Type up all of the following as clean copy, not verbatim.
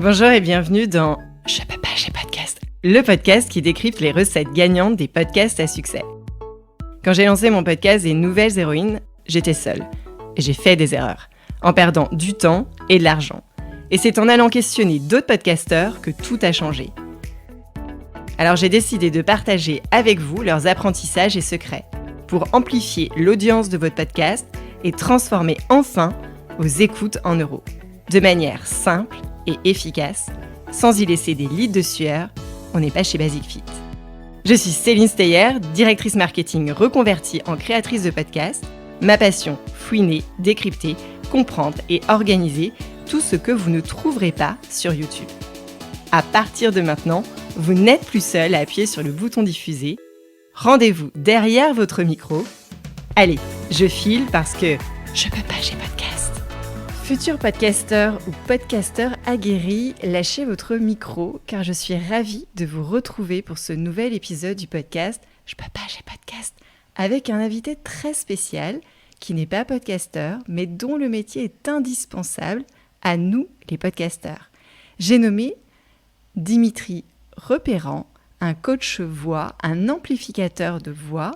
Bonjour et bienvenue dans Je peux pas, j'ai podcast, le podcast qui décrypte les recettes gagnantes des podcasts à succès. Quand j'ai lancé mon podcast des Nouvelles Héroïnes, j'étais seule. Et j'ai fait des erreurs, en perdant du temps et de l'argent. Et c'est en allant questionner d'autres podcasteurs que tout a changé. Alors j'ai décidé de partager avec vous leurs apprentissages et secrets pour amplifier l'audience de votre podcast et transformer enfin vos écoutes en euros. De manière simple et efficace, sans y laisser des litres de sueur, on n'est pas chez Basic Fit. Je suis Céline Steyer, directrice marketing reconvertie en créatrice de podcast. Ma passion, fouiner, décrypter, comprendre et organiser tout ce que vous ne trouverez pas sur YouTube. À partir de maintenant, vous n'êtes plus seul à appuyer sur le bouton diffuser. Rendez-vous derrière votre micro. Allez, je file parce que je peux pas, j'ai podcast. Futurs podcasteurs ou podcasteurs aguerris, lâchez votre micro car je suis ravie de vous retrouver pour ce nouvel épisode du podcast Je peux pas, j'ai podcast avec un invité très spécial qui n'est pas podcasteur mais dont le métier est indispensable à nous les podcasteurs. J'ai nommé Dimitri Repérant, un coach voix, un amplificateur de voix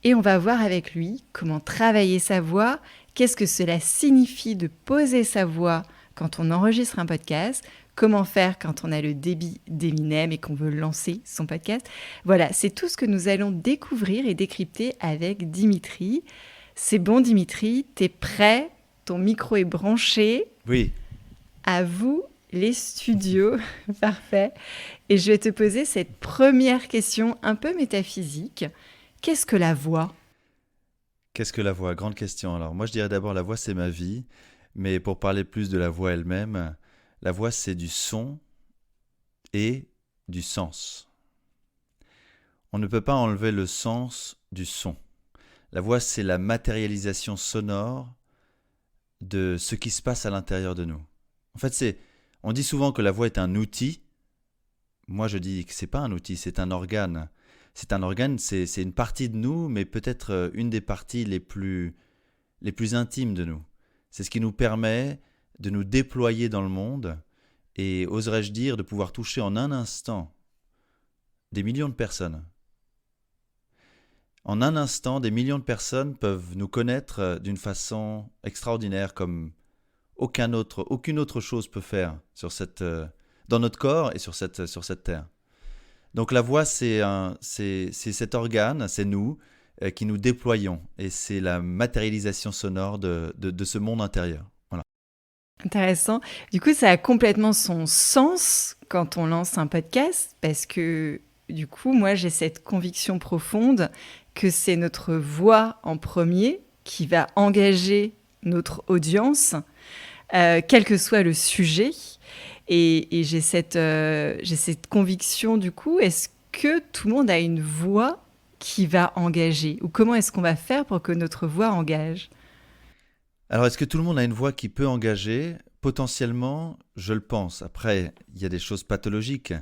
et on va voir avec lui comment travailler sa voix. Qu'est-ce que cela signifie de poser sa voix quand on enregistre un podcast? Comment faire quand on a le débit d'Eminem et qu'on veut lancer son podcast? Voilà, c'est tout ce que nous allons découvrir et décrypter avec Dimitri. C'est bon Dimitri, t'es prêt? Ton micro est branché? Oui. À vous les studios, parfait. Et je vais te poser cette première question un peu métaphysique. Qu'est-ce que la voix? Qu'est-ce que la voix? Grande question. Alors moi je dirais d'abord la voix c'est ma vie, mais pour parler plus de la voix elle-même, la voix c'est du son et du sens. On ne peut pas enlever le sens du son. La voix c'est la matérialisation sonore de ce qui se passe à l'intérieur de nous. En fait on dit souvent que la voix est un outil. Moi je dis que c'est pas un outil, c'est un organe. C'est un organe, c'est une partie de nous, mais peut-être une des parties les plus intimes de nous. C'est ce qui nous permet de nous déployer dans le monde et, oserais-je dire, de pouvoir toucher en un instant des millions de personnes. En un instant, des millions de personnes peuvent nous connaître d'une façon extraordinaire comme aucune autre chose peut faire dans notre corps et sur cette terre. Donc la voix, c'est cet organe, c'est nous qui nous déployons et c'est la matérialisation sonore de ce monde intérieur. Voilà. Intéressant. Du coup, ça a complètement son sens quand on lance un podcast parce que du coup, moi, j'ai cette conviction profonde que c'est notre voix en premier qui va engager notre audience, quel que soit le sujet. Et j'ai cette conviction du coup, est-ce que tout le monde a une voix qui va engager? Ou comment est-ce qu'on va faire pour que notre voix engage? Alors, est-ce que tout le monde a une voix qui peut engager? Potentiellement, je le pense. Après, il y a des choses pathologiques,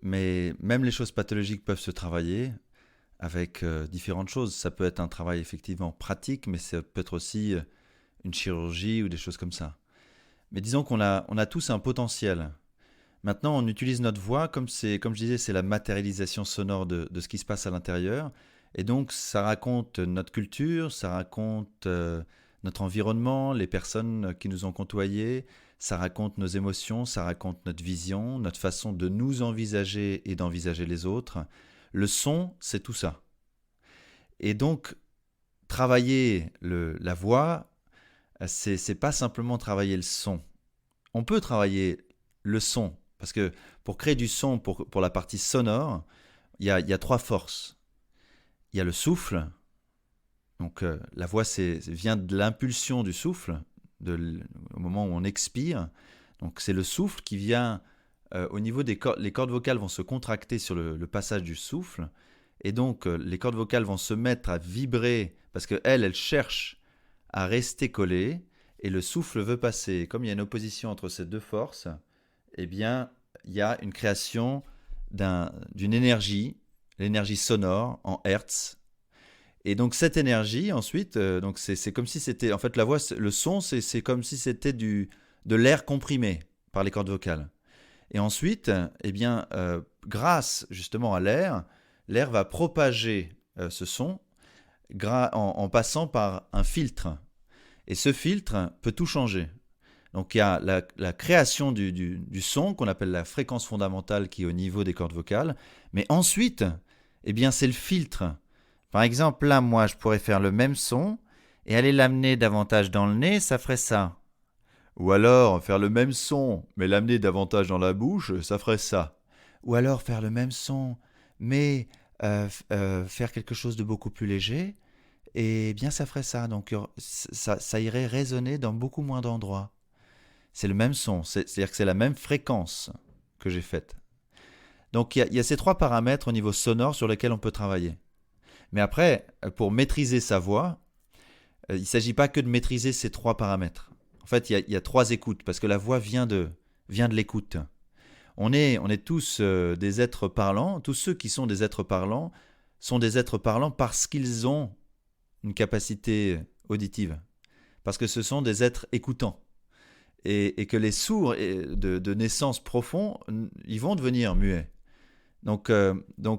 mais même les choses pathologiques peuvent se travailler avec différentes choses. Ça peut être un travail effectivement pratique, mais ça peut être aussi une chirurgie ou des choses comme ça. Mais disons qu'on a tous un potentiel. Maintenant, on utilise notre voix comme je disais, c'est la matérialisation sonore de ce qui se passe à l'intérieur. Et donc, ça raconte notre culture, ça raconte notre environnement, les personnes qui nous ont côtoyés, ça raconte nos émotions, ça raconte notre vision, notre façon de nous envisager et d'envisager les autres. Le son, c'est tout ça. Et donc, travailler la voix, c'est pas simplement travailler le son. On peut travailler le son, parce que pour créer du son, pour la partie sonore, il y a trois forces. Il y a le souffle, donc la voix vient de l'impulsion du souffle, au moment où on expire. Donc c'est le souffle qui vient au niveau des cordes. Les cordes vocales vont se contracter sur le passage du souffle, et donc les cordes vocales vont se mettre à vibrer, parce qu'elles cherchent à rester collées, et le souffle veut passer. Comme il y a une opposition entre ces deux forces, eh bien, il y a une création d'une énergie, l'énergie sonore en hertz. Et donc cette énergie, ensuite, donc c'est comme si c'était, en fait, la voix, le son, c'est comme si c'était de l'air comprimé par les cordes vocales. Et ensuite, eh bien, grâce justement à l'air, l'air va propager ce son en passant par un filtre. Et ce filtre peut tout changer. Donc il y a la création du son qu'on appelle la fréquence fondamentale qui est au niveau des cordes vocales. Mais ensuite, eh bien, c'est le filtre. Par exemple, là, moi, je pourrais faire le même son et aller l'amener davantage dans le nez, ça ferait ça. Ou alors faire le même son, mais l'amener davantage dans la bouche, ça ferait ça. Ou alors faire le même son, mais faire quelque chose de beaucoup plus léger, et bien ça ferait ça. Donc ça irait résonner dans beaucoup moins d'endroits. C'est le même son, c'est-à-dire que c'est la même fréquence que j'ai faite. Donc il y a ces 3 paramètres au niveau sonore sur lesquels on peut travailler. Mais après, pour maîtriser sa voix, il ne s'agit pas que de maîtriser ces 3 paramètres. En fait, il y a 3 écoutes, parce que la voix vient de l'écoute. On est tous des êtres parlants. Tous ceux qui sont des êtres parlants sont des êtres parlants parce qu'ils ont une capacité auditive. Parce que ce sont des êtres écoutants. Et que les sourds de naissance profond, ils vont devenir muets. Donc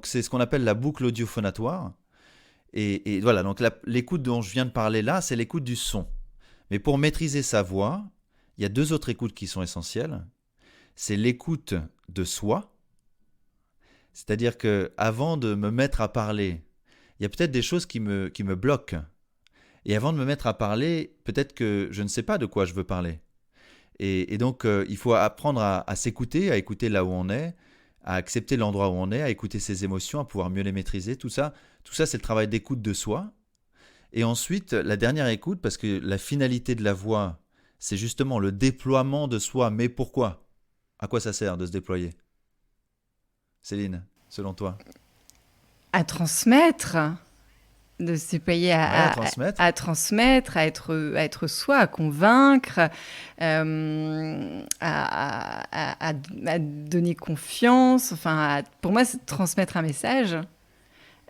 c'est ce qu'on appelle la boucle audiophonatoire. Et voilà, donc l'écoute dont je viens de parler là, c'est l'écoute du son. Mais pour maîtriser sa voix, il y a 2 autres écoutes qui sont essentielles. C'est l'écoute de soi, c'est-à-dire qu'avant de me mettre à parler, il y a peut-être des choses qui me bloquent. Et avant de me mettre à parler, peut-être que je ne sais pas de quoi je veux parler. Et donc, il faut apprendre à s'écouter, à écouter là où on est, à accepter l'endroit où on est, à écouter ses émotions, à pouvoir mieux les maîtriser. Tout ça, c'est le travail d'écoute de soi. Et ensuite, la dernière écoute, parce que la finalité de la voix, c'est justement le déploiement de soi. Mais pourquoi ? À quoi ça sert de se déployer ? Céline, selon toi ? À transmettre, de se déployer À transmettre. à transmettre, à être soi, à convaincre, à donner confiance. Enfin, pour moi, c'est transmettre un message,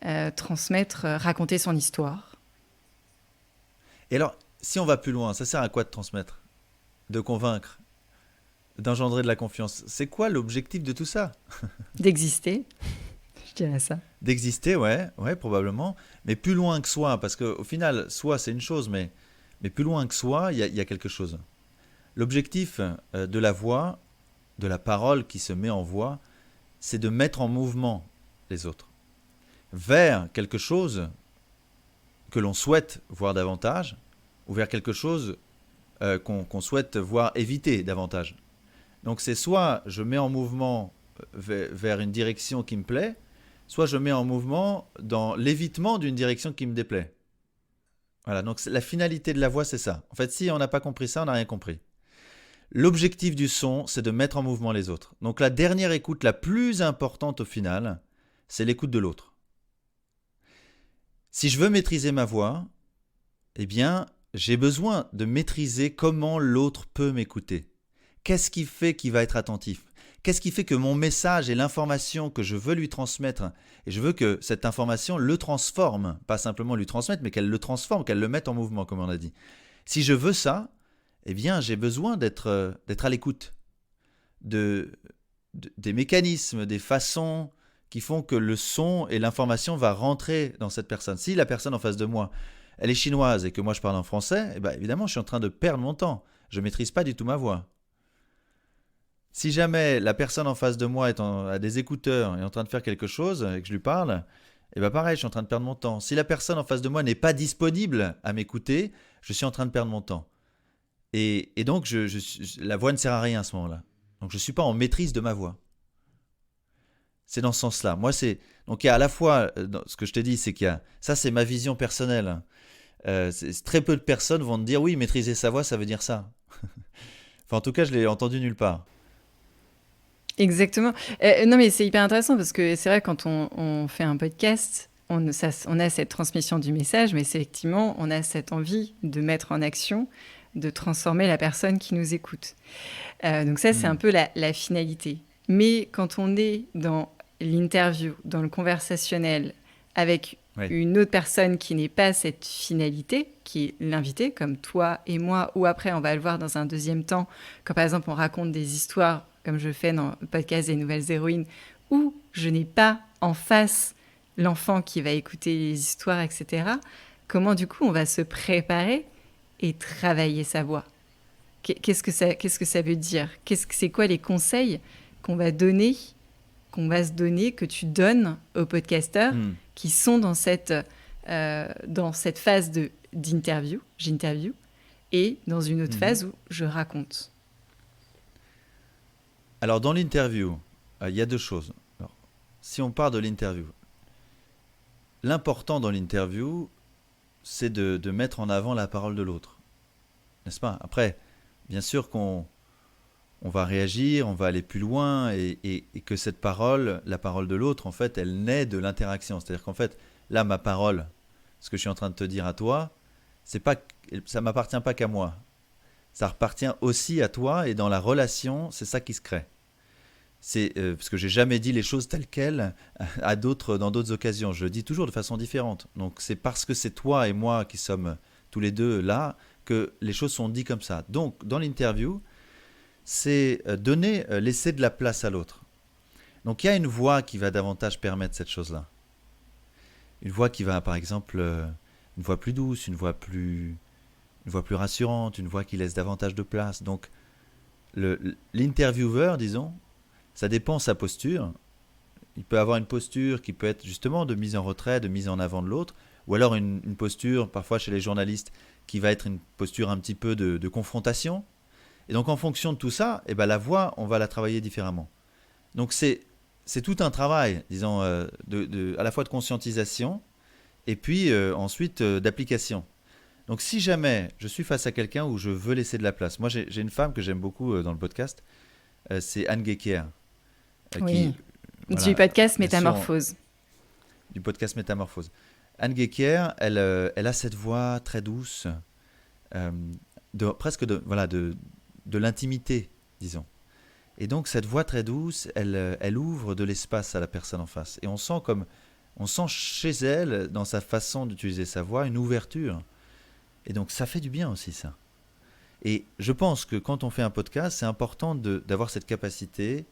raconter son histoire. Et alors, si on va plus loin, ça sert à quoi de transmettre ? De convaincre ? D'engendrer de la confiance ? C'est quoi l'objectif de tout ça ? D'exister, je dirais ça. D'exister, ouais, probablement. Mais plus loin que soi, parce qu'au final, soi, c'est une chose, mais plus loin que soi, il y a quelque chose. L'objectif de la voix, de la parole qui se met en voix, c'est de mettre en mouvement les autres vers quelque chose que l'on souhaite voir davantage, ou vers quelque chose qu'on souhaite voir éviter davantage. Donc c'est soit je mets en mouvement vers une direction qui me plaît, soit je mets en mouvement dans l'évitement d'une direction qui me déplaît. Voilà, donc la finalité de la voix, c'est ça. En fait, si on n'a pas compris ça, on n'a rien compris. L'objectif du son, c'est de mettre en mouvement les autres. Donc la dernière écoute, la plus importante au final, c'est l'écoute de l'autre. Si je veux maîtriser ma voix, eh bien, j'ai besoin de maîtriser comment l'autre peut m'écouter. Qu'est-ce qui fait qu'il va être attentif ? Qu'est-ce qui fait que mon message et l'information que je veux lui transmettre, et je veux que cette information le transforme, pas simplement lui transmettre, mais qu'elle le transforme, qu'elle le mette en mouvement, comme on a dit. Si je veux ça, eh bien, j'ai besoin d'être à l'écoute des mécanismes, des façons qui font que le son et l'information va rentrer dans cette personne. Si la personne en face de moi, elle est chinoise et que moi je parle en français, eh bien, évidemment, je suis en train de perdre mon temps. Je ne maîtrise pas du tout ma voix. Si jamais la personne en face de moi a des écouteurs et est en train de faire quelque chose et que je lui parle, eh bien pareil, je suis en train de perdre mon temps. Si la personne en face de moi n'est pas disponible à m'écouter, je suis en train de perdre mon temps. Et donc, la voix ne sert à rien à ce moment-là. Donc, je ne suis pas en maîtrise de ma voix. C'est dans ce sens-là. Donc, il y a à la fois, ce que je te dis, c'est qu'il y a, ça c'est ma vision personnelle. Très peu de personnes vont te dire, oui, maîtriser sa voix, ça veut dire ça. Enfin, en tout cas, je l'ai entendu nulle part. Exactement. Non, mais c'est hyper intéressant parce que c'est vrai, quand on fait un podcast, on a cette transmission du message, mais effectivement, on a cette envie de mettre en action, de transformer la personne qui nous écoute. Donc ça, c'est un peu la finalité. Mais quand on est dans l'interview, dans le conversationnel, avec une autre personne qui n'est pas cette finalité, qui est l'invité, comme toi et moi, ou après, on va le voir dans un deuxième temps, quand par exemple, on raconte des histoires comme je fais dans le podcast des Nouvelles Héroïnes, où je n'ai pas en face l'enfant qui va écouter les histoires, etc., comment du coup on va se préparer et travailler sa voix? Qu'est-ce que ça veut dire? C'est quoi les conseils qu'on va se donner, que tu donnes aux podcasteurs qui sont dans cette phase d'interview, j'interview, et dans une autre phase où je raconte? Alors, dans l'interview, il y a deux choses. Alors, si on part de l'interview, l'important dans l'interview, c'est de mettre en avant la parole de l'autre. N'est-ce pas? Après, bien sûr qu'on va réagir, on va aller plus loin et que cette parole, la parole de l'autre, en fait, elle naît de l'interaction. C'est-à-dire qu'en fait, là, ma parole, ce que je suis en train de te dire à toi, ça m'appartient pas qu'à moi. Ça appartient aussi à toi et dans la relation, c'est ça qui se crée. C'est parce que j'ai jamais dit les choses telles quelles dans d'autres occasions. Je le dis toujours de façon différente. Donc c'est parce que c'est toi et moi qui sommes tous les deux là que les choses sont dites comme ça. Donc dans l'interview, c'est laisser de la place à l'autre. Donc il y a une voix qui va davantage permettre cette chose-là. Une voix qui va, par exemple, une voix plus douce, une voix plus rassurante, une voix qui laisse davantage de place. Donc l'intervieweur, disons, ça dépend de sa posture. Il peut avoir une posture qui peut être justement de mise en retrait, de mise en avant de l'autre, ou alors une posture, parfois chez les journalistes, qui va être une posture un petit peu de confrontation. Et donc en fonction de tout ça, la voix, on va la travailler différemment. Donc c'est tout un travail, disons, à la fois de conscientisation et puis ensuite d'application. Donc si jamais je suis face à quelqu'un où je veux laisser de la place, moi j'ai une femme que j'aime beaucoup dans le podcast, c'est Anne Gecker. Du podcast Métamorphose. Du podcast Métamorphose. Anne Gecker, elle a cette voix très douce, presque de l'intimité, disons. Et donc cette voix très douce, elle ouvre de l'espace à la personne en face. Et on sent chez elle, dans sa façon d'utiliser sa voix, une ouverture. Et donc ça fait du bien aussi, ça. Et je pense que quand on fait un podcast, c'est important d'avoir cette capacité,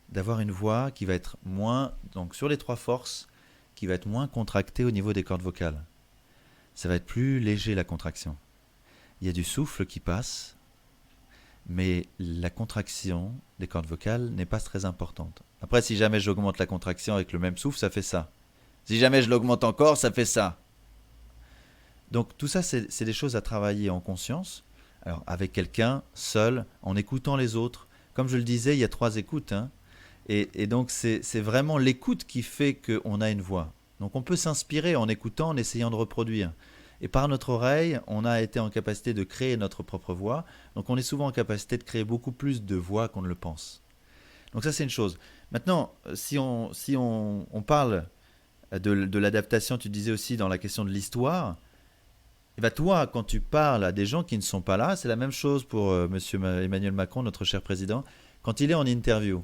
d'avoir une voix qui va être moins, donc sur les trois forces, qui va être moins contractée au niveau des cordes vocales. Ça va être plus léger, la contraction. Il y a du souffle qui passe, mais la contraction des cordes vocales n'est pas très importante. Après, si jamais j'augmente la contraction avec le même souffle, ça fait ça. Si jamais je l'augmente encore, ça fait ça. Donc tout ça, c'est des choses à travailler en conscience, alors avec quelqu'un, seul, en écoutant les autres. Comme je le disais, il y a 3 écoutes, hein. Et donc c'est vraiment l'écoute qui fait qu'on a une voix. Donc on peut s'inspirer en écoutant, en essayant de reproduire. Et par notre oreille, on a été en capacité de créer notre propre voix. Donc on est souvent en capacité de créer beaucoup plus de voix qu'on ne le pense. Donc ça, c'est une chose. Maintenant, si on parle de l'adaptation, tu disais aussi dans la question de l'histoire, et bien toi, quand tu parles à des gens qui ne sont pas là, c'est la même chose pour monsieur Emmanuel Macron, notre cher président, quand il est en interview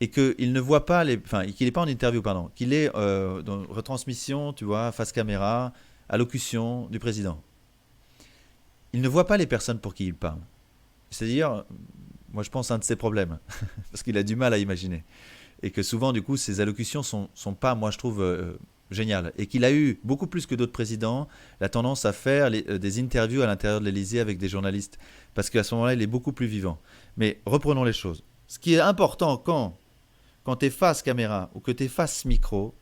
et qu'il ne voit pas qu'il n'est pas en interview, pardon, qu'il est dans retransmission, tu vois, face caméra, allocution du président. Il ne voit pas les personnes pour qui il parle. C'est-à-dire, moi je pense, un de ses problèmes, parce qu'il a du mal à imaginer. Et que souvent, du coup, ses allocutions sont pas, moi je trouve, géniales. Et qu'il a eu, beaucoup plus que d'autres présidents, la tendance à faire des interviews à l'intérieur de l'Élysée avec des journalistes. Parce qu'à ce moment-là, il est beaucoup plus vivant. Mais reprenons les choses. Ce qui est important quand tu es face caméra ou que tu es face micro,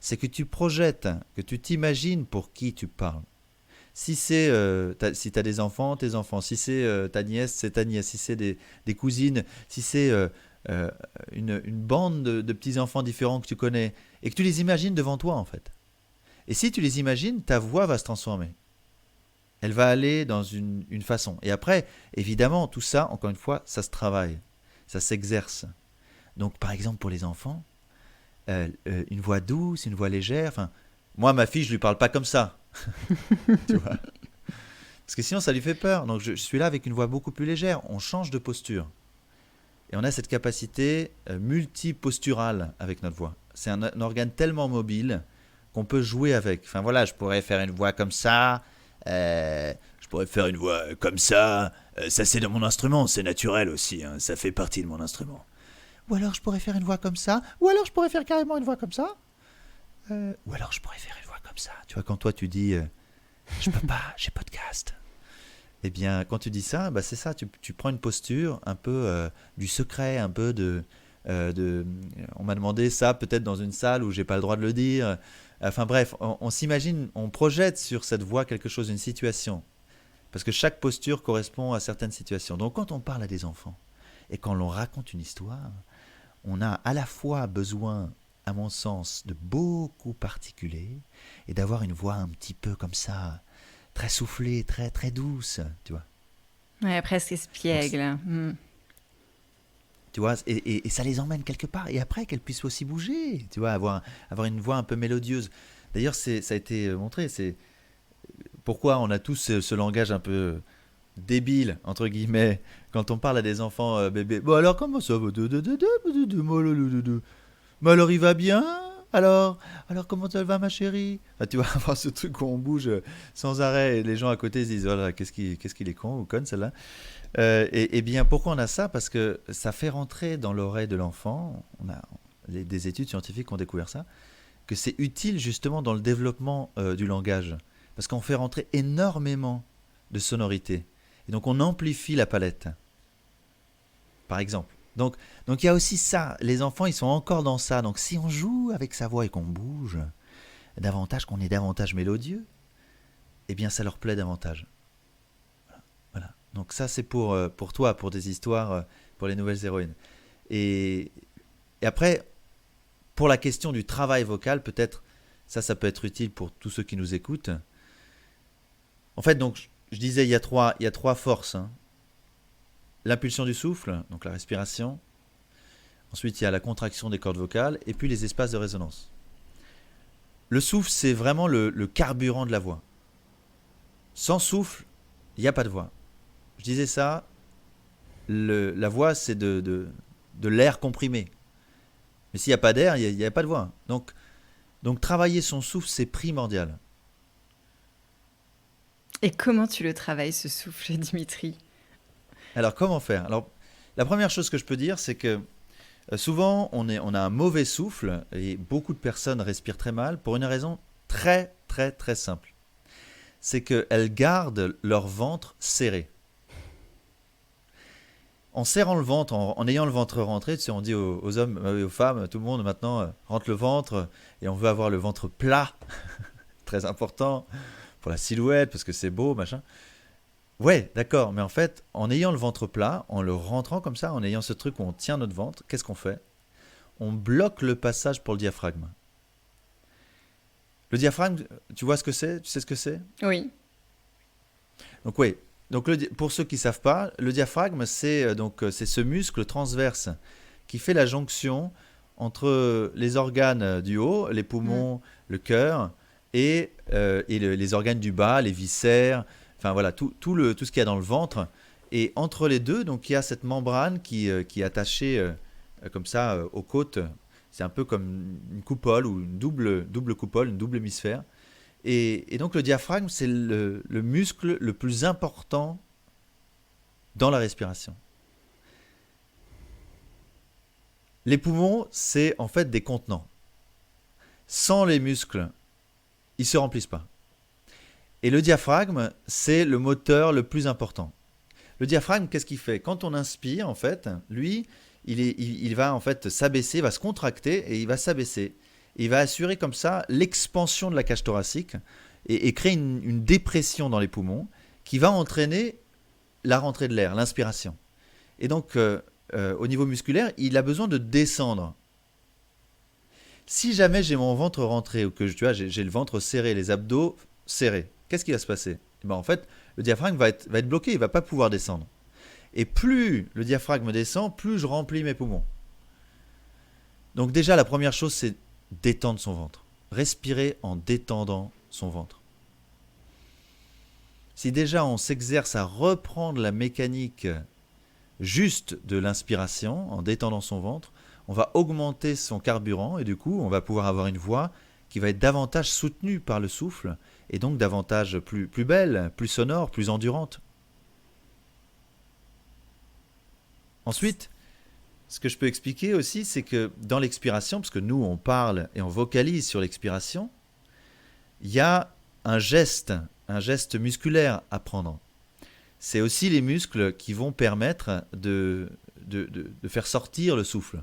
c'est que tu projettes, que tu t'imagines pour qui tu parles. Si tu as des enfants, tes enfants. Si c'est ta nièce, c'est ta nièce. Si c'est des cousines, si c'est une bande de petits-enfants différents que tu connais, et que tu les imagines devant toi, en fait. Et si tu les imagines, ta voix va se transformer. Elle va aller dans une façon. Et après, évidemment, tout ça, encore une fois, ça se travaille. Ça s'exerce. Donc, par exemple, pour les enfants, une voix douce, une voix légère. Enfin, moi, ma fille, je lui parle pas comme ça. Tu vois ? Parce que sinon, ça lui fait peur. Donc, je suis là avec une voix beaucoup plus légère. On change de posture. Et on a cette capacité multiposturale avec notre voix. C'est un organe tellement mobile qu'on peut jouer avec. Enfin, voilà, je pourrais faire une voix comme ça. Je pourrais faire une voix comme ça. Ça c'est dans mon instrument, c'est naturel aussi, hein, ça fait partie de mon instrument. Ou alors je pourrais faire une voix comme ça, ou alors je pourrais faire carrément une voix comme ça. Ou alors je pourrais faire une voix comme ça. Tu vois, quand toi tu dis je peux pas, j'ai podcast. Eh bien, quand tu dis ça, bah, c'est ça, tu prends une posture un peu du secret, un peu on m'a demandé ça peut-être dans une salle où j'ai pas le droit de le dire. Enfin bref, on s'imagine, on projette sur cette voix quelque chose, une situation. Parce que chaque posture correspond à certaines situations. Donc quand on parle à des enfants et quand l'on raconte une histoire, on a à la fois besoin, à mon sens, de beaucoup particuler et d'avoir une voix un petit peu comme ça, très soufflée, très, très douce, tu vois. Ouais, presque espiègle. Tu vois, et ça les emmène quelque part. Et après, qu'elles puissent aussi bouger, tu vois, avoir une voix un peu mélodieuse. D'ailleurs, ça a été montré, c'est pourquoi on a tous ce langage un peu débile, entre guillemets, quand on parle à des enfants bébés. Bon, alors, comment ça va? Mais alors, il va bien? Alors comment ça va, ma chérie? Ah, tu vas avoir ce truc où on bouge sans arrêt et les gens à côté se disent, oh là, qu'est-ce qu'il est con ou conne celle-là. Et bien, pourquoi on a ça? Parce que ça fait rentrer dans l'oreille de l'enfant, des études scientifiques ont découvert ça, que c'est utile justement dans le développement du langage. Parce qu'on fait rentrer énormément de sonorités. Et donc on amplifie la palette, par exemple. Donc il y a aussi ça, les enfants ils sont encore dans ça. Donc si on joue avec sa voix et qu'on bouge davantage, qu'on est davantage mélodieux, eh bien ça leur plaît davantage. Voilà. Donc ça c'est pour toi, pour des histoires, pour les nouvelles héroïnes. Et après, pour la question du travail vocal, peut-être, ça peut être utile pour tous ceux qui nous écoutent. En fait, donc, je disais, il y a trois forces. Hein. L'impulsion du souffle, donc la respiration. Ensuite, il y a la contraction des cordes vocales et puis les espaces de résonance. Le souffle, c'est vraiment le carburant de la voix. Sans souffle, il n'y a pas de voix. Je disais ça, la voix, c'est de l'air comprimé. Mais s'il n'y a pas d'air, il n'y a pas de voix. Donc travailler son souffle, c'est primordial. Et comment tu le travailles, ce souffle, Dimitri? Alors, comment faire? Alors, la première chose que je peux dire, c'est que souvent, on a un mauvais souffle et beaucoup de personnes respirent très mal pour une raison très, très, très simple. C'est qu'elles gardent leur ventre serré. En serrant le ventre, en ayant le ventre rentré, tu sais, on dit aux hommes et aux femmes, tout le monde maintenant rentre le ventre et on veut avoir le ventre plat, très important pour la silhouette parce que c'est beau, machin. Ouais, d'accord, mais en fait, en ayant le ventre plat, en le rentrant comme ça, en ayant ce truc où on tient notre ventre, qu'est-ce qu'on fait? On bloque le passage pour le diaphragme. Le diaphragme, tu vois ce que c'est? Tu sais ce que c'est? Oui. Donc oui. Donc pour ceux qui ne savent pas, le diaphragme, c'est ce muscle transverse qui fait la jonction entre les organes du haut, les poumons, le cœur, et les organes du bas, les viscères, enfin voilà, tout ce qu'il y a dans le ventre. Et entre les deux, donc il y a cette membrane qui est attachée comme ça aux côtes. C'est un peu comme une coupole ou une double coupole, une double hémisphère. Et donc le diaphragme, c'est le muscle le plus important dans la respiration. Les poumons, c'est en fait des contenants. Sans les muscles, ils ne se remplissent pas. Et le diaphragme, c'est le moteur le plus important. Le diaphragme, qu'est-ce qu'il fait? Quand on inspire, en fait, lui, il va en fait s'abaisser, va se contracter et il va s'abaisser. Et il va assurer comme ça l'expansion de la cage thoracique et créer une dépression dans les poumons qui va entraîner la rentrée de l'air, l'inspiration. Et donc, au niveau musculaire, il a besoin de descendre. Si jamais j'ai mon ventre rentré ou que j'ai le ventre serré, les abdos serrés, qu'est-ce qui va se passer? En fait, le diaphragme va être bloqué, il ne va pas pouvoir descendre. Et plus le diaphragme descend, plus je remplis mes poumons. Donc déjà, la première chose, c'est détendre son ventre. Respirer en détendant son ventre. Si déjà on s'exerce à reprendre la mécanique juste de l'inspiration, en détendant son ventre, on va augmenter son carburant et du coup, on va pouvoir avoir une voix qui va être davantage soutenue par le souffle et donc davantage plus belle, plus sonore, plus endurante. Ensuite, ce que je peux expliquer aussi, c'est que dans l'expiration, parce que nous, on parle et on vocalise sur l'expiration, il y a un geste musculaire à prendre. C'est aussi les muscles qui vont permettre de faire sortir le souffle.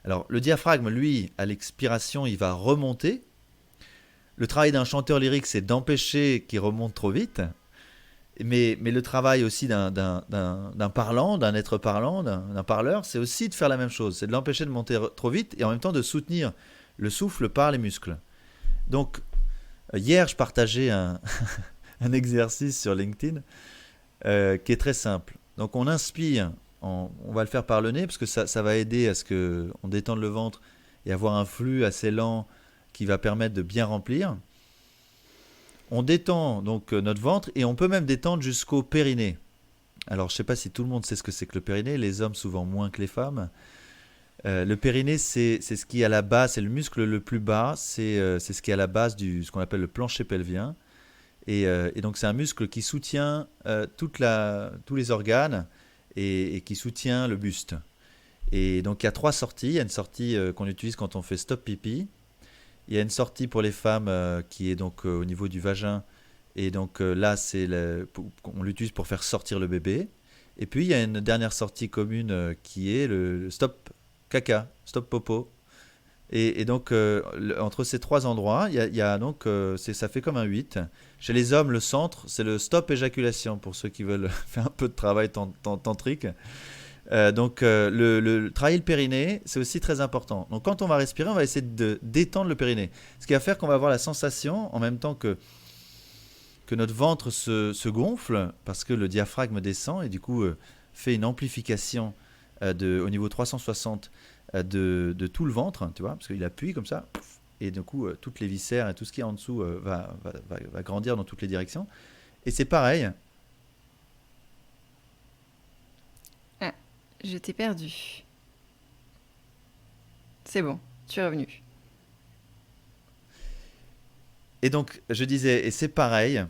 Alors, le diaphragme, lui, à l'expiration, il va remonter. Le travail d'un chanteur lyrique, c'est d'empêcher qu'il remonte trop vite. Mais le travail aussi d'un parlant, d'un être parlant, d'un parleur, c'est aussi de faire la même chose. C'est de l'empêcher de monter trop vite et en même temps de soutenir le souffle par les muscles. Donc, hier, je partageais un exercice sur LinkedIn qui est très simple. Donc, on inspire, on va le faire par le nez parce que ça va aider à ce qu'on détende le ventre et avoir un flux assez lent qui va permettre de bien remplir. On détend donc notre ventre et on peut même détendre jusqu'au périnée. Alors, je ne sais pas si tout le monde sait ce que c'est que le périnée, les hommes souvent moins que les femmes. Le périnée, c'est ce qui est à la base, c'est le muscle le plus bas, c'est ce qui est à la base ce qu'on appelle le plancher pelvien. Et donc, c'est un muscle qui soutient tous les organes et qui soutient le buste. Et donc, il y a 3 sorties. Il y a une sortie qu'on utilise quand on fait stop pipi. Il y a une sortie pour les femmes qui est donc au niveau du vagin. Et donc là, on l'utilise pour faire sortir le bébé. Et puis, il y a une dernière sortie commune qui est le stop caca, stop popo. Et donc, entre ces 3 endroits, il y a donc, ça fait comme un 8. Chez les hommes, le centre, c'est le stop éjaculation, pour ceux qui veulent faire un peu de travail tantrique. Donc travailler le périnée, c'est aussi très important. Donc quand on va respirer, on va essayer de détendre le périnée. Ce qui va faire qu'on va avoir la sensation, en même temps que notre ventre se gonfle, parce que le diaphragme descend et du coup fait une amplification au niveau 360 de tout le ventre, tu vois, parce qu'il appuie comme ça, et du coup toutes les viscères et tout ce qui est en dessous va grandir dans toutes les directions. Et c'est pareil. Je t'ai perdu. C'est bon, tu es revenu. Et donc, je disais, et c'est pareil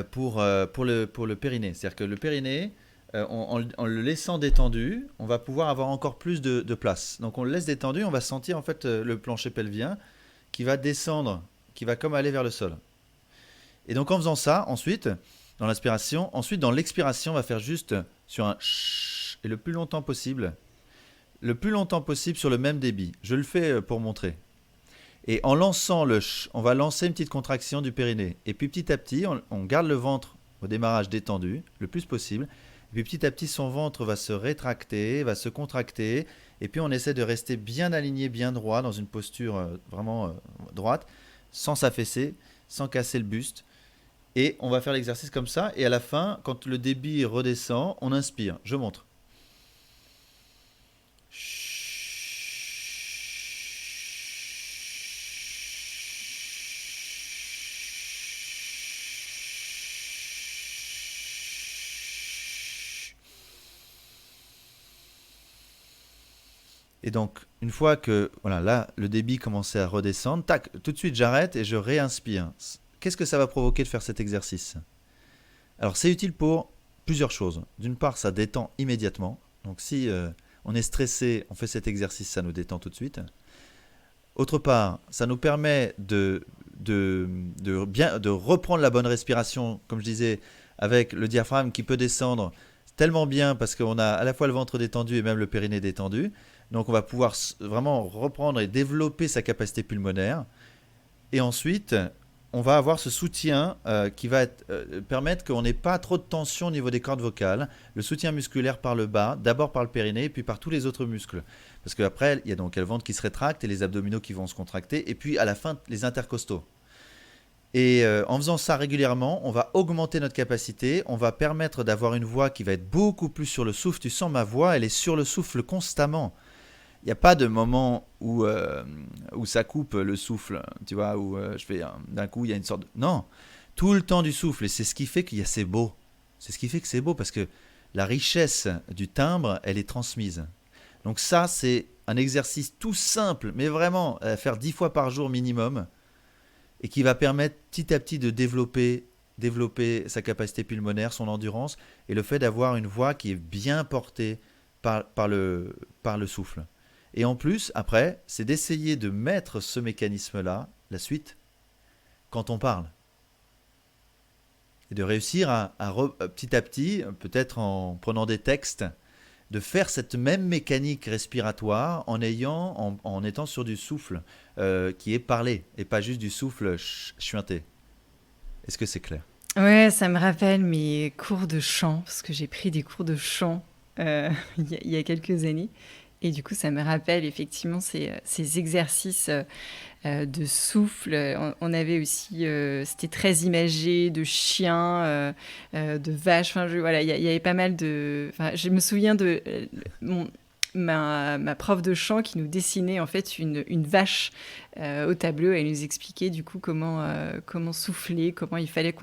pour le périnée. C'est-à-dire que le périnée, en le laissant détendu, on va pouvoir avoir encore plus de place. Donc, on le laisse détendu, on va sentir en fait le plancher pelvien qui va descendre, qui va comme aller vers le sol. Et donc, en faisant ça, ensuite, dans l'inspiration, ensuite, dans l'expiration, on va faire juste sur un et le plus longtemps possible sur le même débit. Je le fais pour montrer. Et en lançant le ch, on va lancer une petite contraction du périnée. Et puis petit à petit, on garde le ventre au démarrage détendu, le plus possible. Et puis petit à petit, son ventre va se rétracter, va se contracter. Et puis on essaie de rester bien aligné, bien droit, dans une posture vraiment droite, sans s'affaisser, sans casser le buste. Et on va faire l'exercice comme ça. Et à la fin, quand le débit redescend, on inspire. Je montre. Et donc, une fois que voilà, là, le débit commençait à redescendre, tac, tout de suite j'arrête et je réinspire. Qu'est-ce que ça va provoquer de faire cet exercice ? Alors, c'est utile pour plusieurs choses. D'une part, ça détend immédiatement. Donc, si on est stressé, on fait cet exercice, ça nous détend tout de suite. Autre part, ça nous permet de reprendre la bonne respiration, comme je disais, avec le diaphragme qui peut descendre tellement bien parce qu'on a à la fois le ventre détendu et même le périnée détendu. Donc on va pouvoir vraiment reprendre et développer sa capacité pulmonaire. Et ensuite, on va avoir ce soutien qui va permettre qu'on n'ait pas trop de tension au niveau des cordes vocales. Le soutien musculaire par le bas, d'abord par le périnée, puis par tous les autres muscles. Parce qu'après, il y a donc le ventre qui se rétracte et les abdominaux qui vont se contracter. Et puis à la fin, les intercostaux. Et en faisant ça régulièrement, on va augmenter notre capacité. On va permettre d'avoir une voix qui va être beaucoup plus sur le souffle. Tu sens ma voix, elle est sur le souffle constamment. Il n'y a pas de moment où ça coupe le souffle, tu vois, où je fais d'un coup, il y a une sorte de... Non, tout le temps du souffle, et c'est ce qui fait que c'est beau. C'est ce qui fait que c'est beau, parce que la richesse du timbre, elle est transmise. Donc ça, c'est un exercice tout simple, mais vraiment, à faire 10 fois par jour minimum, et qui va permettre petit à petit de développer sa capacité pulmonaire, son endurance, et le fait d'avoir une voix qui est bien portée par le souffle. Et en plus, après, c'est d'essayer de mettre ce mécanisme-là, la suite, quand on parle. Et de réussir petit à petit, peut-être en prenant des textes, de faire cette même mécanique respiratoire en étant sur du souffle qui est parlé et pas juste du souffle chuinté. Est-ce que c'est clair? Ouais, ça me rappelle mes cours de chant, parce que j'ai pris des cours de chant il y a quelques années. Et du coup, ça me rappelle effectivement ces exercices de souffle. On avait aussi, c'était très imagé, de chiens, de vaches. Enfin, voilà, il y avait pas mal de. Enfin, je me souviens de ma prof de chant qui nous dessinait en fait une vache au tableau. Elle nous expliquait du coup comment souffler, comment il fallait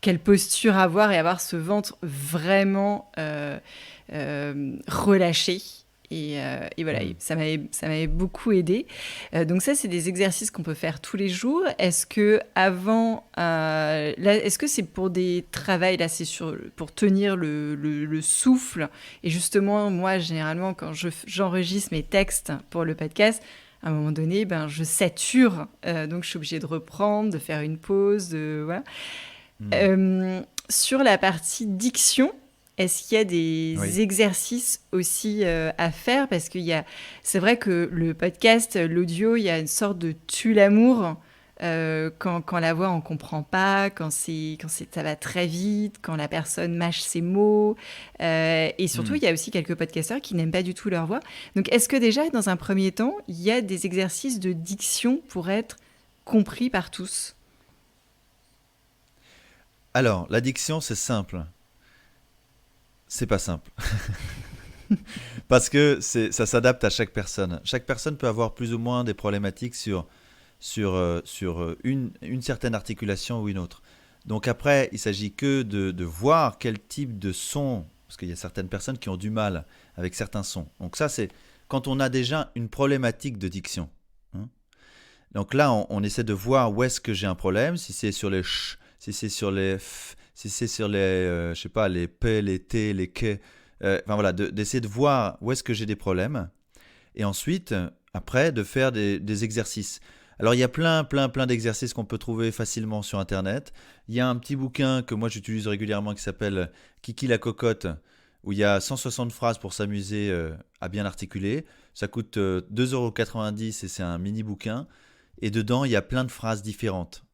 quelle posture avoir et avoir ce ventre vraiment relâché. Et voilà, ça m'avait beaucoup aidé. Donc ça, c'est des exercices qu'on peut faire tous les jours. Est-ce que est-ce que c'est pour des travails, là, c'est pour tenir le souffle? Et justement, moi, généralement, quand j'enregistre mes textes pour le podcast, à un moment donné, je sature. Donc je suis obligée de reprendre, de faire une pause, voilà. Sur la partie diction, est-ce qu'il y a des exercices aussi à faire? Parce c'est vrai que le podcast, l'audio, il y a une sorte de tue-l'amour quand la voix, on ne comprend pas, quand ça va très vite, quand la personne mâche ses mots. Et surtout, il y a aussi quelques podcasteurs qui n'aiment pas du tout leur voix. Donc, est-ce que déjà, dans un premier temps, il y a des exercices de diction pour être compris par tous? Alors, la diction, c'est simple. C'est pas simple. Parce que ça s'adapte à chaque personne. Chaque personne peut avoir plus ou moins des problématiques sur une certaine articulation ou une autre. Donc après, il s'agit que de voir quel type de son, parce qu'il y a certaines personnes qui ont du mal avec certains sons. Donc ça, c'est quand on a déjà une problématique de diction. Donc là, on essaie de voir où est-ce que j'ai un problème, si c'est sur les ch, si c'est sur les f, si c'est sur les, je sais pas, les p, les t, les k. Enfin voilà, d'essayer de voir où est-ce que j'ai des problèmes. Et ensuite, après, de faire des exercices. Alors il y a plein d'exercices qu'on peut trouver facilement sur Internet. Il y a un petit bouquin que moi j'utilise régulièrement qui s'appelle Kiki la cocotte, où il y a 160 phrases pour s'amuser à bien articuler. Ça coûte 2,90 € et c'est un mini bouquin. Et dedans, il y a plein de phrases différentes.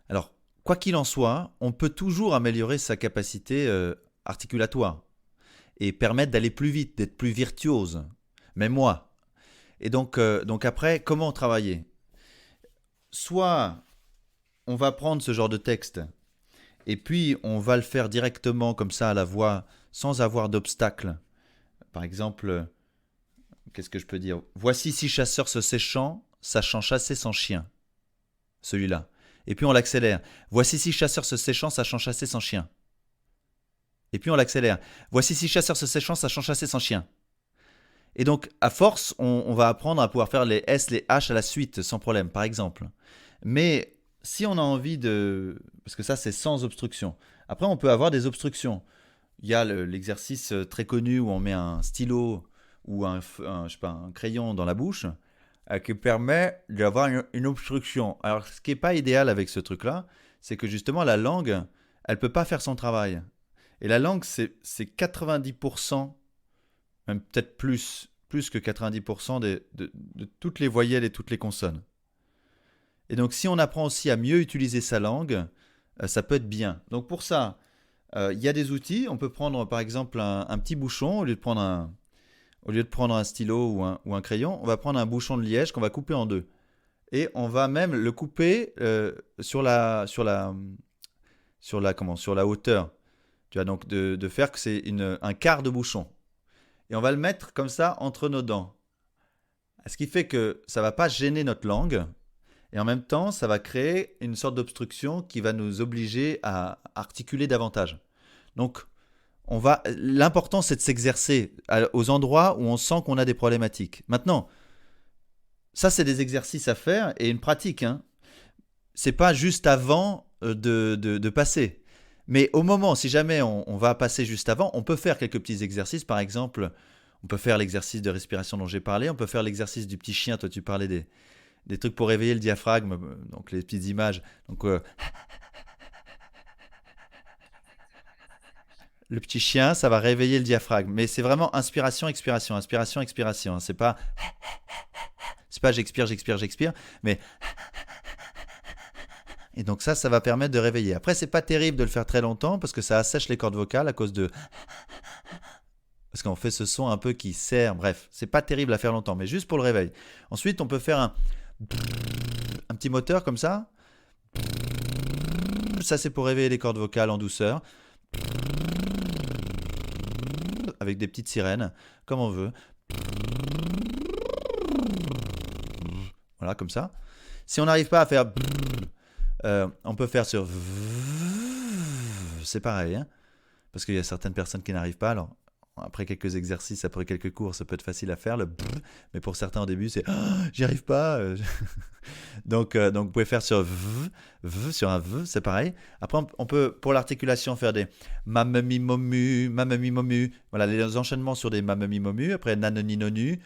Alors, quoi qu'il en soit, on peut toujours améliorer sa capacité articulatoire et permettre d'aller plus vite, d'être plus virtuose. Même moi. Et donc après, comment travailler? Soit on va prendre ce genre de texte et puis on va le faire directement comme ça à la voix sans avoir d'obstacle. Par exemple, qu'est-ce que je peux dire? Voici 6 chasseurs se séchant, sachant chasser sans chien. Celui-là. Et puis on l'accélère. Voici 6 chasseurs se séchant, sachant chasser sans chien. Et puis on l'accélère. Voici 6 chasseurs se séchant, sachant chasser sans chien. Et donc, à force, on va apprendre à pouvoir faire les S, les H à la suite, sans problème, par exemple. Mais si on a envie de... Parce que ça, c'est sans obstruction. Après, on peut avoir des obstructions. Il y a l'exercice très connu où on met un stylo ou je sais pas, un crayon dans la bouche qui permet d'avoir une obstruction. Alors, ce qui n'est pas idéal avec ce truc-là, c'est que justement, la langue, elle ne peut pas faire son travail. Et la langue, c'est 90%, même peut-être plus que 90% de toutes les voyelles et toutes les consonnes. Et donc, si on apprend aussi à mieux utiliser sa langue, ça peut être bien. Donc, pour ça, il y a des outils. On peut prendre, par exemple, un petit bouchon. Au lieu de prendre un stylo ou un crayon, on va prendre un bouchon de liège qu'on va couper en deux. Et on va même le couper sur la hauteur. Tu vois, donc de faire que c'est un quart de bouchon. Et on va le mettre comme ça entre nos dents. Ce qui fait que ça ne va pas gêner notre langue. Et en même temps, ça va créer une sorte d'obstruction qui va nous obliger à articuler davantage. Donc, l'important, c'est de s'exercer aux endroits où on sent qu'on a des problématiques. Maintenant, ça, c'est des exercices à faire et une pratique. Ce n'est pas juste avant de passer. Mais au moment, si jamais on va passer juste avant, on peut faire quelques petits exercices. Par exemple, On peut faire l'exercice de respiration dont j'ai parlé. On peut faire l'exercice du petit chien. Toi, tu parlais des trucs pour réveiller le diaphragme, donc les petites images. Donc, le petit chien, ça va réveiller le diaphragme. Mais c'est vraiment inspiration, expiration, inspiration, expiration. C'est pas j'expire, j'expire, j'expire, mais et donc ça va permettre de réveiller. Après, c'est pas terrible de le faire très longtemps parce que ça assèche les cordes vocales à cause de parce qu'on fait ce son un peu qui serre. Bref, c'est pas terrible à faire longtemps, mais juste pour le réveil. Ensuite, on peut faire un petit moteur comme ça. Ça, c'est pour réveiller les cordes vocales en douceur. Avec des petites sirènes, comme on veut. Voilà, comme ça. Si on n'arrive pas à faire... on peut faire sur... C'est pareil, hein, parce qu'il y a certaines personnes qui n'arrivent pas. Alors, après quelques exercices, après quelques cours, ça peut être facile à faire, mais pour certains au début, c'est j'y arrive pas. Donc, vous pouvez faire sur sur un c'est pareil. Après, on peut, pour l'articulation, faire des mamami momu, mamami momu. Voilà, les enchaînements sur des mamami momu. Après, nanoni nonu,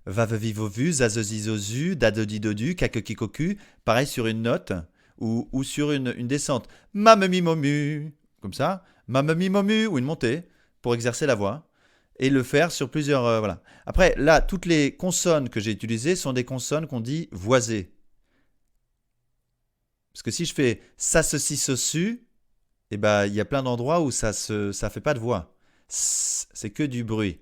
vavevivovu, zazozizozu, dadodidodu, kakekikoku. Pareil sur une note ou sur une descente. Mamami momu, comme ça. Mamami momu, ou une montée, pour exercer la voix. Et le faire sur plusieurs... voilà. Après, là, toutes les consonnes que j'ai utilisées sont des consonnes qu'on dit voisées. Parce que si je fais ça, ceci, ceci, eh ben, il y a plein d'endroits où ça fait pas de voix. C'est que du bruit.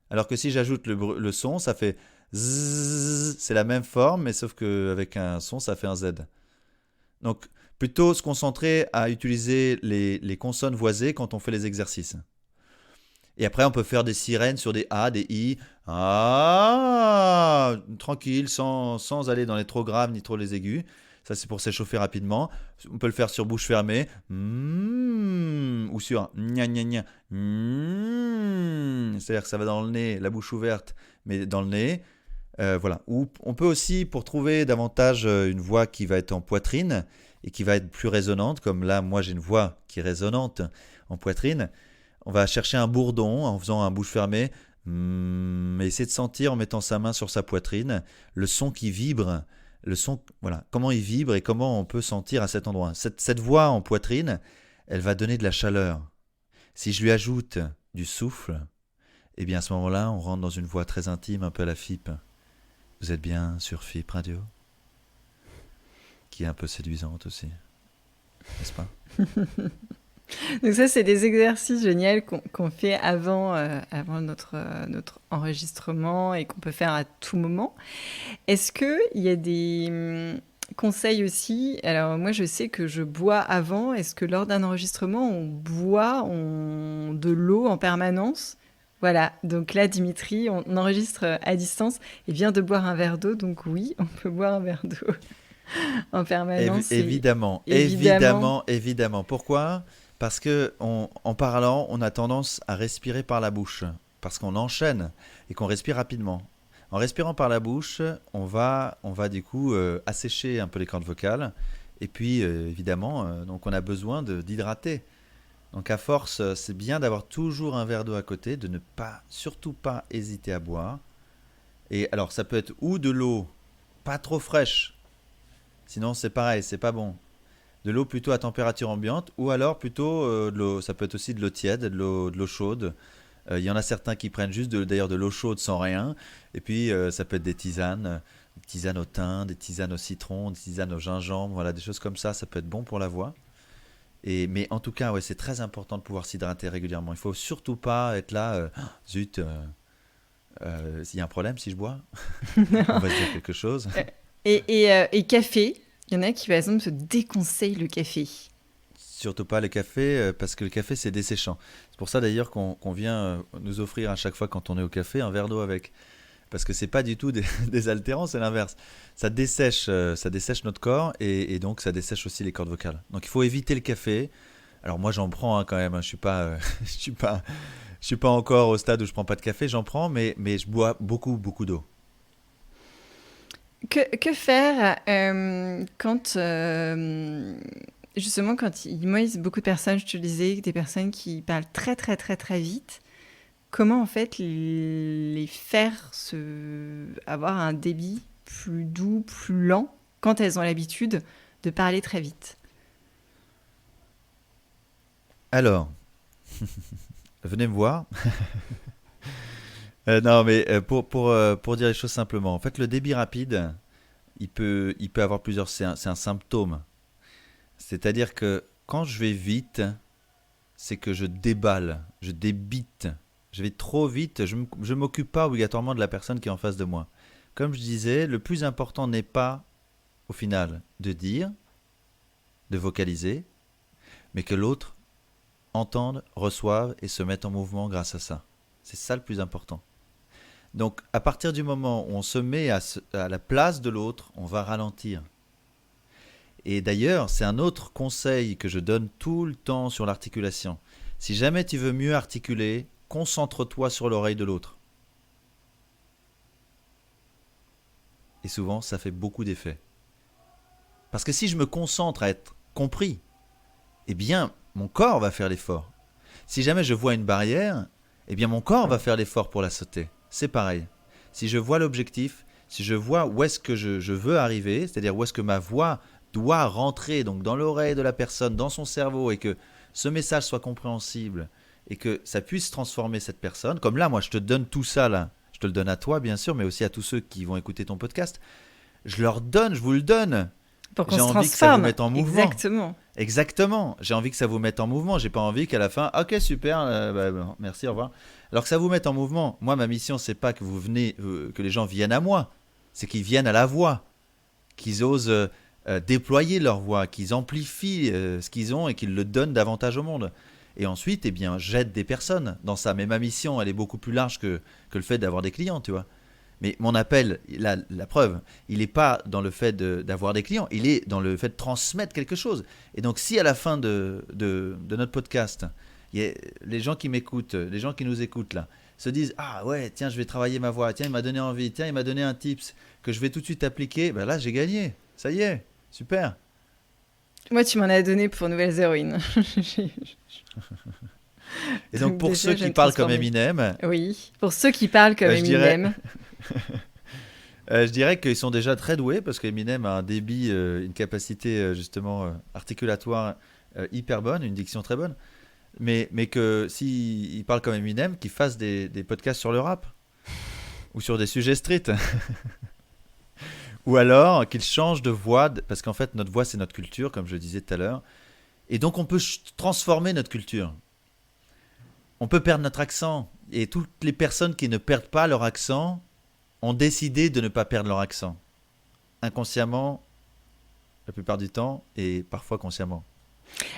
Alors que si j'ajoute le son, ça fait zzz. C'est la même forme, mais sauf qu'avec un son, ça fait un Z. Donc, plutôt se concentrer à utiliser les consonnes voisées quand on fait les exercices. Et après, on peut faire des sirènes sur des A, des I. Ah, tranquille, sans aller dans les trop graves ni trop les aigus. Ça, c'est pour s'échauffer rapidement. On peut le faire sur bouche fermée. Ou sur gna gna gna. C'est-à-dire que ça va dans le nez, la bouche ouverte, mais dans le nez. Voilà. Ou on peut aussi, pour trouver davantage une voix qui va être en poitrine et qui va être plus résonante, comme là, moi, j'ai une voix qui est résonante en poitrine. On va chercher un bourdon en faisant un bouche fermée, et essayer de sentir en mettant sa main sur sa poitrine le son qui vibre, le son, voilà, comment il vibre et comment on peut sentir à cet endroit. Cette voix en poitrine, elle va donner de la chaleur. Si je lui ajoute du souffle, eh bien à ce moment-là, on rentre dans une voix très intime, un peu à la FIP. Vous êtes bien sur FIP Radio, qui est un peu séduisante aussi, n'est-ce pas? Donc ça, c'est des exercices géniaux qu'on fait avant notre enregistrement et qu'on peut faire à tout moment. Est-ce qu'il y a des conseils aussi? Alors moi, je sais que je bois avant. Est-ce que lors d'un enregistrement, on boit de l'eau en permanence? Voilà, donc là, Dimitri, on enregistre à distance et vient de boire un verre d'eau. Donc oui, on peut boire un verre d'eau en permanence. Évidemment. Pourquoi ? Parce que en parlant, on a tendance à respirer par la bouche, parce qu'on enchaîne et qu'on respire rapidement. En respirant par la bouche, on va du coup assécher un peu les cordes vocales, et puis évidemment, donc on a besoin d'hydrater. Donc à force, c'est bien d'avoir toujours un verre d'eau à côté, de ne surtout pas hésiter à boire. Et alors ça peut être ou de l'eau pas trop fraîche, sinon c'est pareil, c'est pas bon. De l'eau plutôt à température ambiante, ou alors plutôt de l'eau, ça peut être aussi de l'eau tiède, de l'eau chaude. Il y en a certains qui prennent juste d'ailleurs de l'eau chaude sans rien. Et puis ça peut être des tisanes au thym, des tisanes au citron, des tisanes au gingembre, voilà, des choses comme ça peut être bon pour la voix. Mais en tout cas, ouais, c'est très important de pouvoir s'hydrater régulièrement. Il ne faut surtout pas être là, zut, s'il y a un problème si je bois, on va se dire quelque chose. Et café, il y en a qui par exemple se déconseillent le café. Surtout pas le café, parce que le café c'est desséchant. C'est pour ça d'ailleurs qu'on vient nous offrir à chaque fois quand on est au café un verre d'eau avec. Parce que c'est pas du tout désaltérant, c'est l'inverse. Ça dessèche notre corps et donc ça dessèche aussi les cordes vocales. Donc il faut éviter le café. Alors moi j'en prends quand même, hein. Je suis pas encore au stade où je prends pas de café, j'en prends, mais je bois beaucoup d'eau. Que faire quand justement moi beaucoup de personnes, je te le disais, des personnes qui parlent très très très très vite comment en fait les faire avoir un débit plus doux, plus lent, quand elles ont l'habitude de parler très vite. Alors, venez me voir. Non, mais pour dire les choses simplement, en fait, le débit rapide, il peut avoir plusieurs. C'est un symptôme. C'est-à-dire que quand je vais vite, c'est que je déballe, je débite. Je vais trop vite, je ne m'occupe pas obligatoirement de la personne qui est en face de moi. Comme je disais, le plus important n'est pas, au final, de dire, de vocaliser, mais que l'autre entende, reçoive et se mette en mouvement grâce à ça. C'est ça le plus important. Donc, à partir du moment où on se met à la place de l'autre, on va ralentir. Et d'ailleurs, c'est un autre conseil que je donne tout le temps sur l'articulation. Si jamais tu veux mieux articuler, concentre-toi sur l'oreille de l'autre. Et souvent, ça fait beaucoup d'effet. Parce que si je me concentre à être compris, eh bien, mon corps va faire l'effort. Si jamais je vois une barrière, eh bien, mon corps va faire l'effort pour la sauter. C'est pareil. Si je vois l'objectif, si je vois où est-ce que je veux arriver, c'est-à-dire où est-ce que ma voix doit rentrer donc dans l'oreille de la personne, dans son cerveau, et que ce message soit compréhensible, et que ça puisse transformer cette personne, comme là, moi, je te donne tout ça, là. Je te le donne à toi, bien sûr, mais aussi à tous ceux qui vont écouter ton podcast. Je leur donne, je vous le donne. Pour qu'on J'ai se envie que ça vous transforme. mette en mouvement. Exactement. Exactement. J'ai envie que ça vous mette en mouvement. J'ai pas envie qu'à la fin, ok, super, bon, merci, au revoir. Alors que ça vous mette en mouvement. Moi, ma mission, c'est pas que vous venez, que les gens viennent à moi. C'est qu'ils viennent à la voix, qu'ils osent déployer leur voix, qu'ils amplifient ce qu'ils ont et qu'ils le donnent davantage au monde. Et ensuite, eh bien, j'aide des personnes dans ça. Mais ma mission, elle est beaucoup plus large que le fait d'avoir des clients, tu vois. Mais mon appel, la preuve, il n'est pas dans le fait d'avoir des clients, il est dans le fait de transmettre quelque chose. Et donc, si à la fin de notre podcast, les gens qui m'écoutent, les gens qui nous écoutent là, se disent « Ah ouais, tiens, je vais travailler ma voix, tiens, il m'a donné envie, tiens, il m'a donné un tips que je vais tout de suite appliquer », ben là, j'ai gagné. Ça y est, super. Moi, tu m'en as donné pour Nouvelles Héroïnes. Et donc, pour ceux qui parlent comme Eminem... Oui, pour ceux qui parlent comme Eminem... Je dirais qu'ils sont déjà très doués parce qu'Eminem a un débit, une capacité justement articulatoire hyper bonne, une diction très bonne. Mais que s'ils parlent comme Eminem, qu'ils fassent des podcasts sur le rap ou sur des sujets street. Ou alors qu'ils changent de voix parce qu'en fait notre voix c'est notre culture, comme je le disais tout à l'heure. Et donc on peut transformer notre culture. On peut perdre notre accent. Et toutes les personnes qui ne perdent pas leur accent ont décidé de ne pas perdre leur accent. Inconsciemment, la plupart du temps, et parfois consciemment.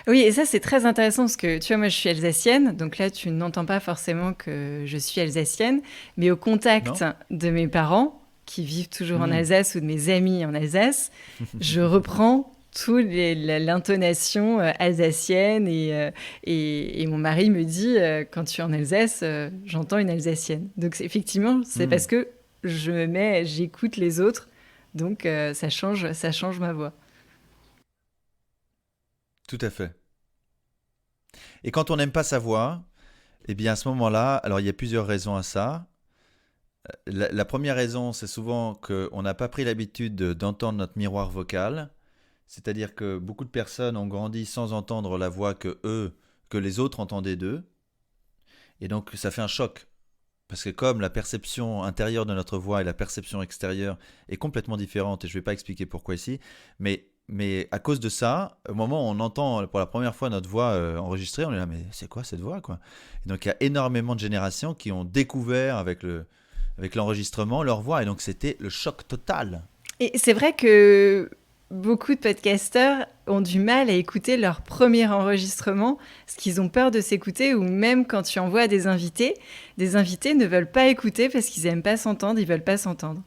Oui, et ça c'est très intéressant parce que tu vois, moi je suis alsacienne, donc là tu n'entends pas forcément que je suis alsacienne, mais au contact de mes parents, qui vivent toujours en Alsace, ou de mes amis en Alsace, je reprends toute l'intonation alsacienne et mon mari me dit quand tu es en Alsace, j'entends une alsacienne. Donc effectivement, c'est parce que j'écoute les autres, donc ça change ma voix. Tout à fait. Et quand on n'aime pas sa voix, eh bien à ce moment-là, alors il y a plusieurs raisons à ça. La première raison, c'est souvent qu'on n'a pas pris l'habitude d'entendre notre miroir vocal. C'est-à-dire que beaucoup de personnes ont grandi sans entendre la voix que les autres entendaient d'eux. Et donc ça fait un choc. Parce que comme la perception intérieure de notre voix et la perception extérieure est complètement différente, et je ne vais pas expliquer pourquoi ici, mais à cause de ça, au moment où on entend pour la première fois notre voix enregistrée, on est là, mais c'est quoi cette voix quoi ? Et donc il y a énormément de générations qui ont découvert avec l'enregistrement leur voix, et donc c'était le choc total. Et c'est vrai que beaucoup de podcasteurs ont du mal à écouter leur premier enregistrement parce qu'ils ont peur de s'écouter, ou même quand tu envoies des invités ne veulent pas écouter parce qu'ils n'aiment pas s'entendre, ils veulent pas s'entendre.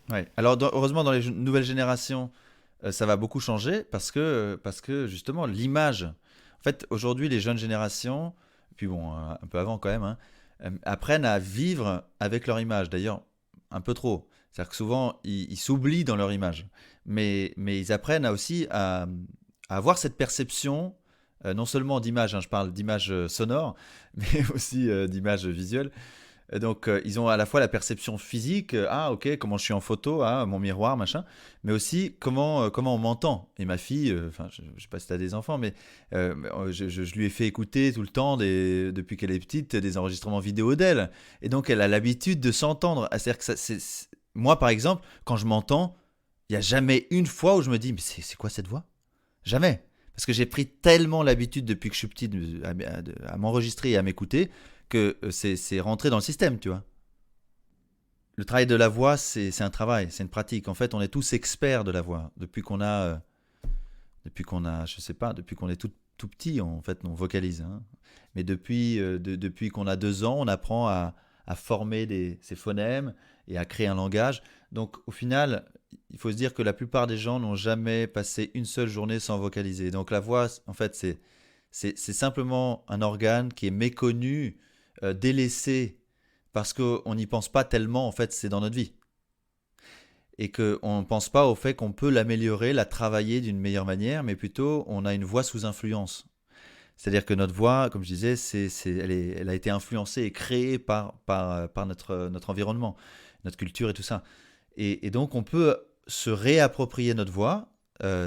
Ouais. Alors heureusement dans les nouvelles générations, ça va beaucoup changer parce que justement l'image, en fait aujourd'hui les jeunes générations, puis bon un peu avant quand même, apprennent à vivre avec leur image, d'ailleurs un peu trop. C'est-à-dire que souvent, ils s'oublient dans leur image. Mais ils apprennent aussi à avoir cette perception non seulement d'images, hein, je parle d'images sonores, mais aussi d'images visuelles. Donc, ils ont à la fois la perception physique, ah ok, comment je suis en photo, ah, mon miroir, machin, mais aussi comment on m'entend. Et ma fille, enfin, je ne sais pas si tu as des enfants, mais je lui ai fait écouter tout le temps, depuis qu'elle est petite, des enregistrements vidéo d'elle. Et donc, elle a l'habitude de s'entendre. C'est-à-dire que moi, par exemple, quand je m'entends, il n'y a jamais une fois où je me dis, mais c'est quoi cette voix? Jamais. Parce que j'ai pris tellement l'habitude depuis que je suis petit à m'enregistrer et à m'écouter que c'est rentré dans le système, tu vois. Le travail de la voix, c'est un travail, c'est une pratique. En fait, on est tous experts de la voix. Je sais pas, depuis qu'on est tout petit, en fait, on vocalise. Hein. Mais depuis qu'on a 2 ans, on apprend à former ces phonèmes et à créer un langage. Donc, au final, il faut se dire que la plupart des gens n'ont jamais passé une seule journée sans vocaliser. Donc, la voix, en fait, c'est simplement un organe qui est méconnu, délaissé, parce qu'on n'y pense pas tellement, en fait, c'est dans notre vie. Et qu'on ne pense pas au fait qu'on peut l'améliorer, la travailler d'une meilleure manière, mais plutôt on a une voix sous influence. C'est-à-dire que notre voix, comme je disais, elle a été influencée et créée par notre environnement, notre culture et tout ça. Et donc on peut se réapproprier notre voix,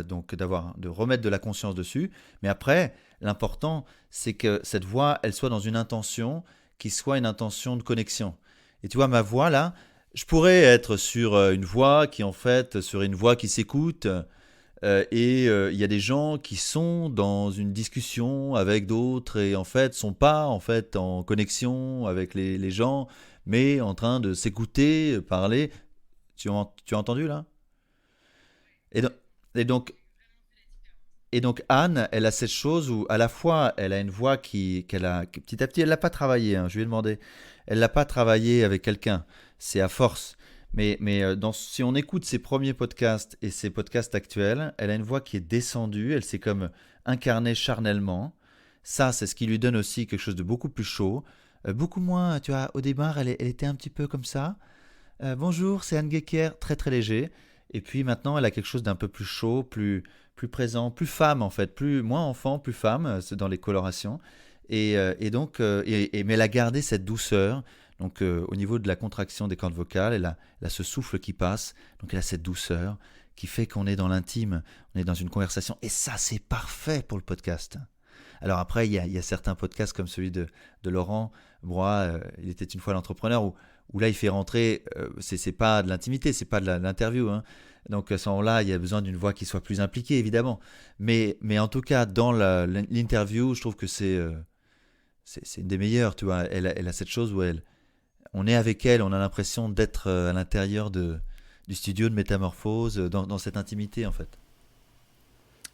donc de remettre de la conscience dessus, mais après, l'important, c'est que cette voix, elle soit dans une intention qui soit une intention de connexion. Et tu vois, ma voix là, je pourrais être sur une voix qui en fait serait une voix qui s'écoute, et il y a des gens qui sont dans une discussion avec d'autres et en fait sont pas en fait en connexion avec les gens, mais en train de s'écouter, parler. Tu as entendu là? Et, do- et donc et donc Anne, elle a cette chose où à la fois elle a une voix qui petit à petit, elle l'a pas travaillé. Hein, je lui ai demandé, elle l'a pas travaillé avec quelqu'un. C'est à force. Mais si on écoute ses premiers podcasts et ses podcasts actuels, elle a une voix qui est descendue. Elle s'est comme incarnée charnellement. Ça, c'est ce qui lui donne aussi quelque chose de beaucoup plus chaud, beaucoup moins. Tu vois, au départ, elle était un petit peu comme ça. Bonjour, c'est Anne Gecker, très très léger. Et puis maintenant, elle a quelque chose d'un peu plus chaud, plus présent, plus femme en fait, moins enfant, plus femme, c'est dans les colorations. Et donc, mais elle a gardé cette douceur. Donc au niveau de la contraction des cordes vocales, elle a ce souffle qui passe. Donc elle a cette douceur qui fait qu'on est dans l'intime, on est dans une conversation. Et ça, c'est parfait pour le podcast. Alors après, il y a certains podcasts comme celui de Laurent Broy, il était une fois l'entrepreneur, où là il fait rentrer, c'est pas de l'intimité, c'est pas de l'interview. Hein. Donc à ce moment-là, il y a besoin d'une voix qui soit plus impliquée, évidemment. Mais en tout cas, dans l'interview, je trouve que c'est une des meilleures, tu vois. Elle a cette chose où on est avec elle, on a l'impression d'être à l'intérieur du studio de métamorphose, dans cette intimité en fait.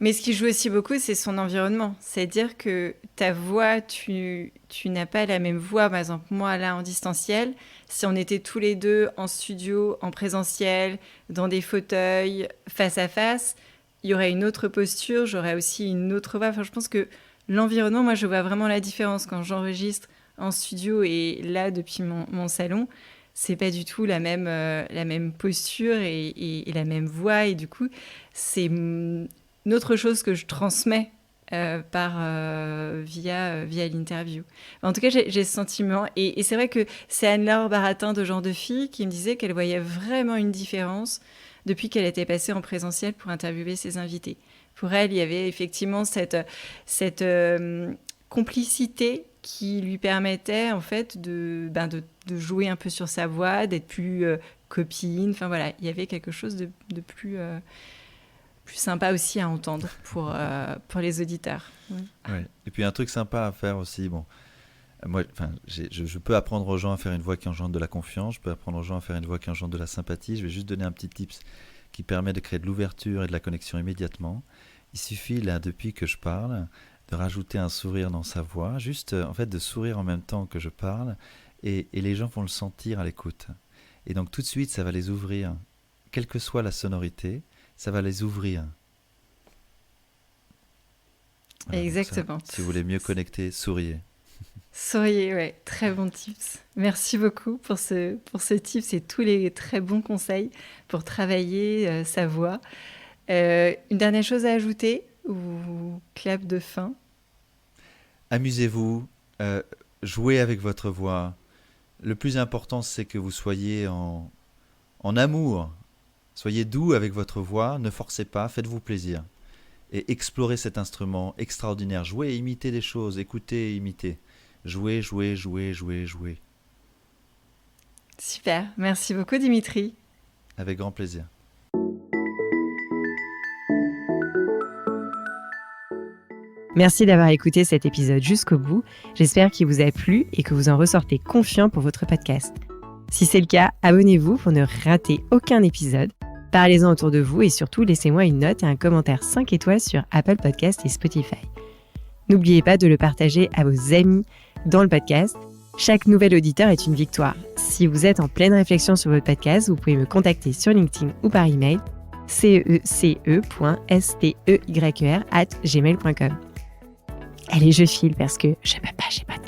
Mais ce qui joue aussi beaucoup, c'est son environnement. C'est-à-dire que ta voix, tu n'as pas la même voix. Par exemple, moi, là, en distanciel, si on était tous les deux en studio, en présentiel, dans des fauteuils, face à face, il y aurait une autre posture, j'aurais aussi une autre voix. Enfin, je pense que l'environnement, moi, je vois vraiment la différence quand j'enregistre en studio et là, depuis mon salon. C'est pas du tout la même posture et la même voix. Et du coup, c'est une autre chose que je transmets via l'interview. En tout cas, j'ai ce sentiment. Et c'est vrai que c'est Anne-Laure Baratin de Genre de Fille qui me disait qu'elle voyait vraiment une différence depuis qu'elle était passée en présentiel pour interviewer ses invités. Pour elle, il y avait effectivement cette complicité qui lui permettait en fait de jouer un peu sur sa voix, d'être plus copine. Enfin voilà, il y avait quelque chose de plus sympa aussi à entendre pour les auditeurs. Ouais. Ouais. Et puis un truc sympa à faire aussi, bon, moi, enfin, je peux apprendre aux gens à faire une voix qui engendre de la confiance, je peux apprendre aux gens à faire une voix qui engendre de la sympathie. Je vais juste donner un petit tips qui permet de créer de l'ouverture et de la connexion immédiatement. Il suffit, là, depuis que je parle, de rajouter un sourire dans sa voix, juste en fait de sourire en même temps que je parle, et les gens vont le sentir à l'écoute. Et donc tout de suite, ça va les ouvrir, quelle que soit la sonorité, ça va les ouvrir. Voilà, Exactement. Ça, si vous voulez mieux connecter, souriez. Souriez, ouais, très bon tips. Merci beaucoup pour ce tips et tous les très bons conseils pour travailler sa voix. Une dernière chose à ajouter ou clap de fin? Amusez-vous, jouez avec votre voix. Le plus important, c'est que vous soyez en amour. Soyez doux avec votre voix, ne forcez pas, faites-vous plaisir. Et explorez cet instrument extraordinaire. Jouez, imitez des choses, écoutez, imitez. Jouez, jouez, jouez, jouez, jouez. Super, merci beaucoup Dimitri. Avec grand plaisir. Merci d'avoir écouté cet épisode jusqu'au bout. J'espère qu'il vous a plu et que vous en ressortez confiant pour votre podcast. Si c'est le cas, abonnez-vous pour ne rater aucun épisode. Parlez-en autour de vous et surtout laissez-moi une note et un commentaire 5 étoiles sur Apple Podcasts et Spotify. N'oubliez pas de le partager à vos amis dans le podcast. Chaque nouvel auditeur est une victoire. Si vous êtes en pleine réflexion sur votre podcast, vous pouvez me contacter sur LinkedIn ou par email cece.steyr@gmail.com. Allez, je file parce que je peux pas, j'ai pas de